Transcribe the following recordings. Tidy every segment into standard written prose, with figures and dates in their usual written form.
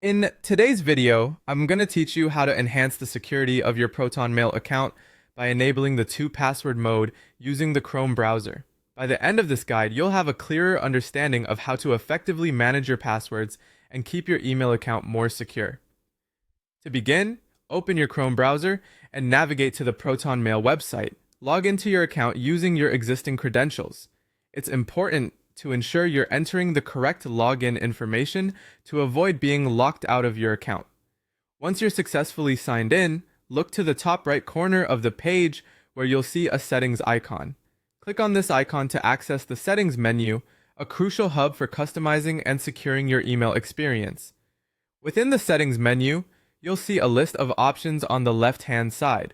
In today's video, I'm going to teach you how to enhance the security of your Proton Mail account by enabling the two-password mode using the Chrome browser. By the end of this guide, you'll have a clearer understanding of how to effectively manage your passwords and keep your email account more secure. To begin, open your Chrome browser and navigate to the Proton Mail website. Log into your account using your existing credentials. It's important to ensure you're entering the correct login information to avoid being locked out of your account. Once you're successfully signed in, look to the top right corner of the page where you'll see a settings icon. Click on this icon to access the settings menu, a crucial hub for customizing and securing your email experience. Within the settings menu, you'll see a list of options on the left-hand side.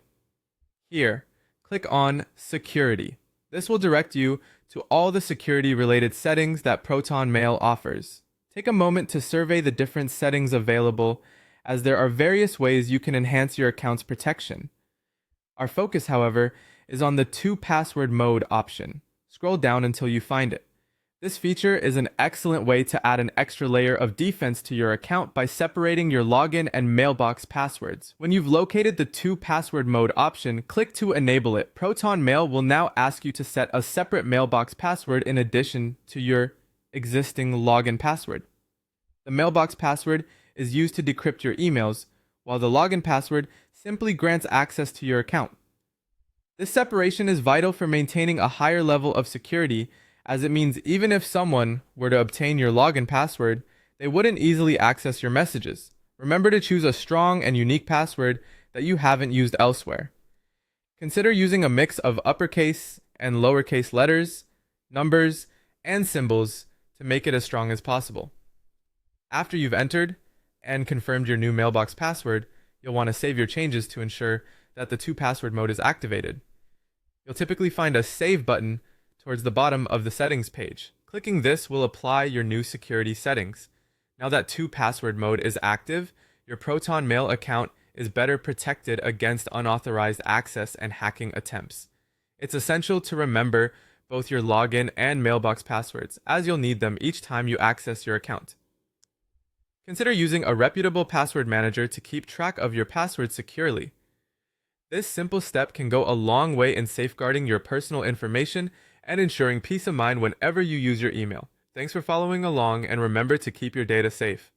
Here, click on Security. This will direct you to all the security-related settings that Proton Mail offers. Take a moment to survey the different settings available, as there are various ways you can enhance your account's protection. Our focus, however, is on the two-password mode option. Scroll down until you find it. This feature is an excellent way to add an extra layer of defense to your account by separating your login and mailbox passwords. When you've located the two-password mode option, click to enable it. Proton Mail will now ask you to set a separate mailbox password in addition to your existing login password. The mailbox password is used to decrypt your emails, while the login password simply grants access to your account. This separation is vital for maintaining a higher level of security, as it means even if someone were to obtain your login password, they wouldn't easily access your messages. Remember to choose a strong and unique password that you haven't used elsewhere. Consider using a mix of uppercase and lowercase letters, numbers, and symbols to make it as strong as possible. After you've entered and confirmed your new mailbox password, you'll want to save your changes to ensure that the two-password mode is activated. You'll typically find a Save button towards the bottom of the settings page. Clicking this will apply your new security settings. Now that two-password mode is active, your Proton Mail account is better protected against unauthorized access and hacking attempts. It's essential to remember both your login and mailbox passwords, as you'll need them each time you access your account. Consider using a reputable password manager to keep track of your passwords securely. This simple step can go a long way in safeguarding your personal information and ensuring peace of mind whenever you use your email. Thanks for following along, and remember to keep your data safe.